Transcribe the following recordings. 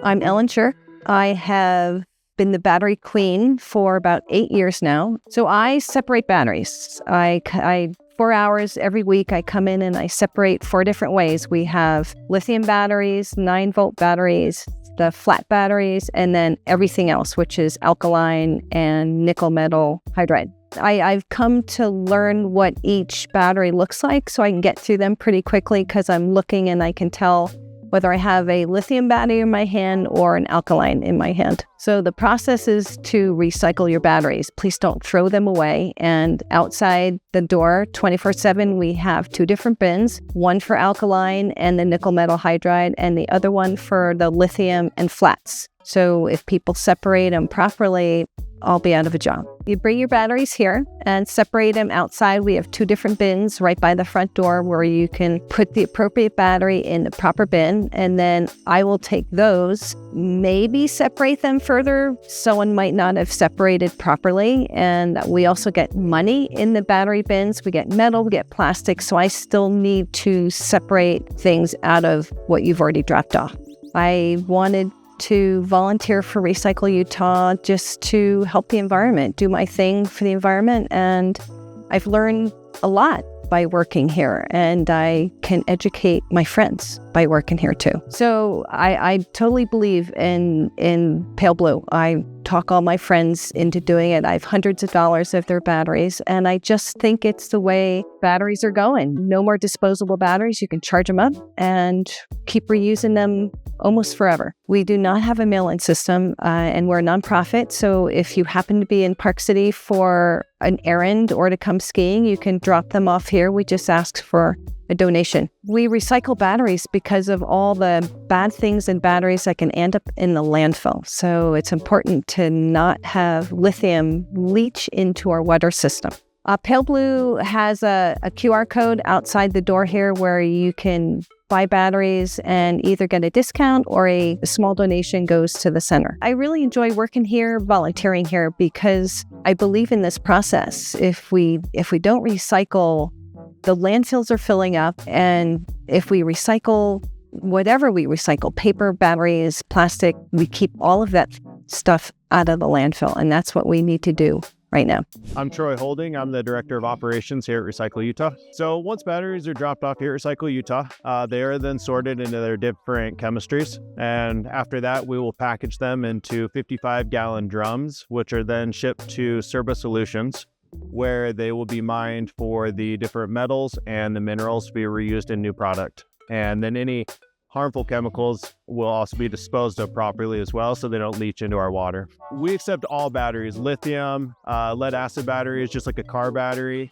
I'm Ellen Sherk. I have been the battery queen for about 8 years now. So I separate batteries. I 4 hours every week, I come in and I separate 4 different ways. We have lithium batteries, 9-volt batteries, the flat batteries, and then everything else, which is alkaline and nickel metal hydride. I've come to learn what each battery looks like so I can get through them pretty quickly because I'm looking and I can tell whether I have a lithium battery in my hand or an alkaline in my hand. So the process is to recycle your batteries. Please don't throw them away. And outside the door, 24/7, we have 2 different bins, one for alkaline and the nickel metal hydride, and the other one for the lithium and flats. So if people separate them properly, I'll be out of a job. You bring your batteries here and separate them outside. We have 2 different bins right by the front door where you can put the appropriate battery in the proper bin. And then I will take those, maybe separate them further. Someone might not have separated properly. And we also get money in the battery bins. We get metal, we get plastic. So I still need to separate things out of what you've already dropped off. I wanted to volunteer for Recycle Utah just to help the environment, do my thing for the environment. And I've learned a lot by working here, and I can educate my friends by working here too. So I totally believe in Paleblue. I talk all my friends into doing it. I have hundreds of dollars of their batteries, and I just think it's the way batteries are going. No more disposable batteries. You can charge them up and keep reusing them almost forever. We do not have a mail-in system, and we're a nonprofit. So if you happen to be in Park City for an errand or to come skiing, you can drop them off here. We just ask for a donation. We recycle batteries because of all the bad things in batteries that can end up in the landfill. So it's important to not have lithium leach into our water system. Paleblue has a QR code outside the door here where you can buy batteries and either get a discount or a small donation goes to the center. I really enjoy working here, volunteering here, because I believe in this process. If we don't recycle, the landfills are filling up, and if we recycle whatever we recycle, paper, batteries, plastic, we keep all of that stuff out of the landfill, and that's what we need to do right now. I'm Troy Holding. I'm the Director of Operations here at Recycle Utah. So once batteries are dropped off here at Recycle Utah, they are then sorted into their different chemistries. And after that, we will package them into 55-gallon drums, which are then shipped to Cerba Solutions, where they will be mined for the different metals and the minerals to be reused in new product. And then any harmful chemicals will also be disposed of properly as well, so they don't leach into our water. We accept all batteries, lithium, lead acid batteries, just like a car battery,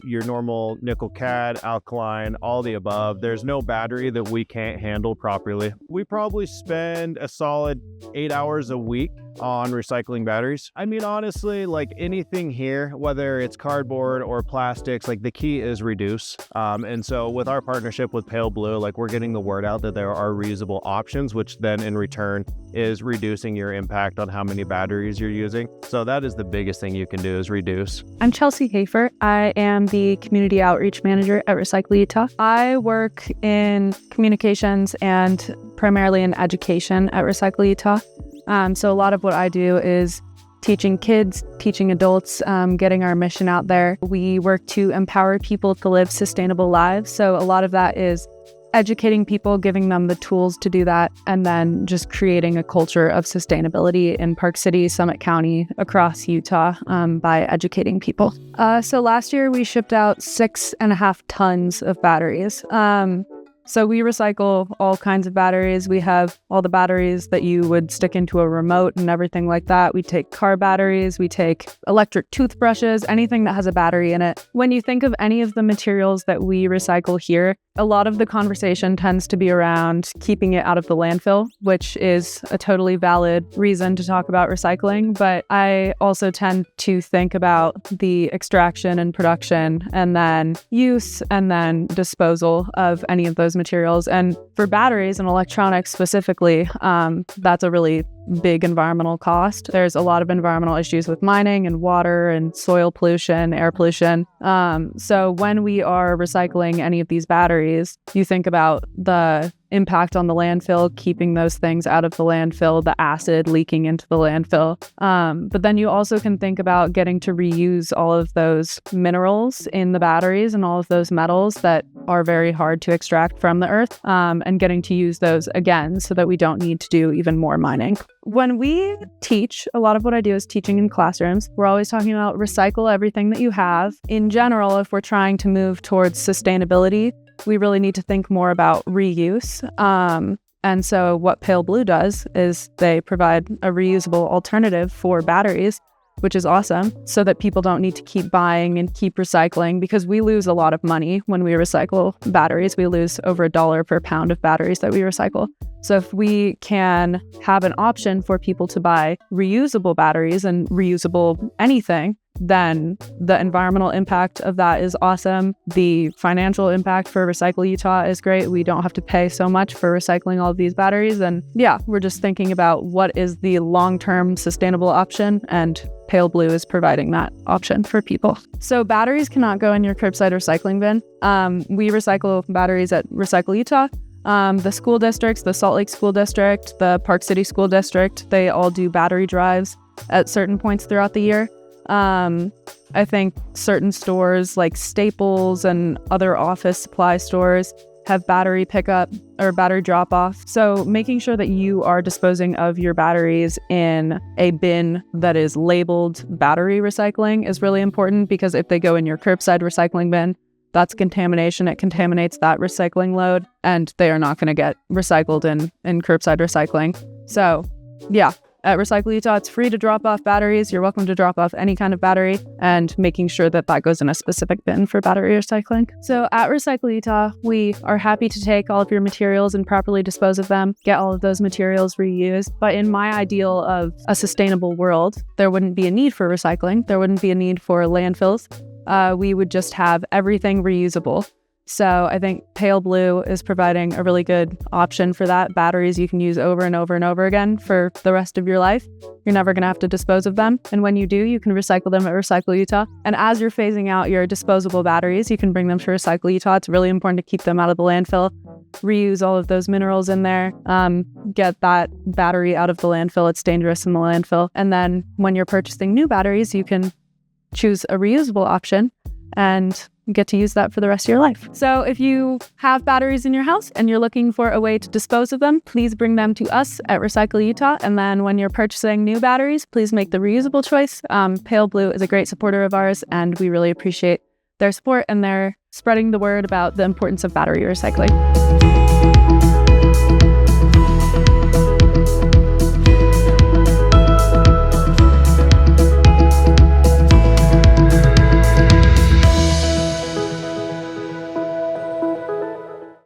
your normal nickel cad, alkaline, all the above. There's no battery that we can't handle properly. We probably spend a solid 8 hours a week on recycling batteries. I mean, honestly, like anything here, whether it's cardboard or plastics, like the key is reduce. And so with our partnership with Paleblue, like we're getting the word out that there are reusable options, which then in return is reducing your impact on how many batteries you're using. So that is the biggest thing you can do, is reduce. I'm Chelsea Hafer. I am the Community Outreach Manager at Recycle Utah. I work in communications and primarily in education at Recycle Utah. So a lot of what I do is teaching kids, teaching adults, getting our mission out there. We work to empower people to live sustainable lives. So a lot of that is educating people, giving them the tools to do that, and then just creating a culture of sustainability in Park City, Summit County, across Utah, by educating people. So last year we shipped out 6.5 tons of batteries. So we recycle all kinds of batteries. We have all the batteries that you would stick into a remote and everything like that. We take car batteries, we take electric toothbrushes, anything that has a battery in it. When you think of any of the materials that we recycle here, a lot of the conversation tends to be around keeping it out of the landfill, which is a totally valid reason to talk about recycling. But I also tend to think about the extraction and production and then use and then disposal of any of those materials. And for batteries and electronics specifically, that's a really big environmental cost. There's a lot of environmental issues with mining and water and soil pollution, air pollution. So when we are recycling any of these batteries, you think about the impact on the landfill, keeping those things out of the landfill, the acid leaking into the landfill. But then you also can think about getting to reuse all of those minerals in the batteries and all of those metals that are very hard to extract from the earth, and getting to use those again so that we don't need to do even more mining. When we teach, a lot of what I do is teaching in classrooms. We're always talking about recycle everything that you have. In general, if we're trying to move towards sustainability, we really need to think more about reuse. And so what Paleblue does is they provide a reusable alternative for batteries, which is awesome, so that people don't need to keep buying and keep recycling, because we lose a lot of money when we recycle batteries. We lose over $1 per pound of batteries that we recycle. So if we can have an option for people to buy reusable batteries and reusable anything, then the environmental impact of that is awesome. The financial impact for Recycle Utah is great. We don't have to pay so much for recycling all of these batteries. And yeah, we're just thinking about what is the long-term sustainable option, and Paleblue is providing that option for people. So batteries cannot go in your curbside recycling bin. We recycle batteries at Recycle Utah. The school districts, the Salt Lake School District, the Park City School District, they all do battery drives at certain points throughout the year. I think certain stores like Staples and other office supply stores have battery pickup or battery drop off. So making sure that you are disposing of your batteries in a bin that is labeled battery recycling is really important, because if they go in your curbside recycling bin, that's contamination. It contaminates that recycling load, and they are not going to get recycled in curbside recycling. So yeah, at Recycle Utah, it's free to drop off batteries. You're welcome to drop off any kind of battery, and making sure that that goes in a specific bin for battery recycling. So at Recycle Utah, we are happy to take all of your materials and properly dispose of them, get all of those materials reused. But in my ideal of a sustainable world, there wouldn't be a need for recycling. There wouldn't be a need for landfills. We would just have everything reusable. So I think Paleblue is providing a really good option for that. Batteries you can use over and over and over again for the rest of your life. You're never going to have to dispose of them. And when you do, you can recycle them at Recycle Utah. And as you're phasing out your disposable batteries, you can bring them to Recycle Utah. It's really important to keep them out of the landfill. Reuse all of those minerals in there. Get that battery out of the landfill. It's dangerous in the landfill. And then when you're purchasing new batteries, you can choose a reusable option and get to use that for the rest of your life. So if you have batteries in your house and you're looking for a way to dispose of them, please bring them to us at Recycle Utah. And then when you're purchasing new batteries, please make the reusable choice. Paleblue is a great supporter of ours, and we really appreciate their support, and they're spreading the word about the importance of battery recycling.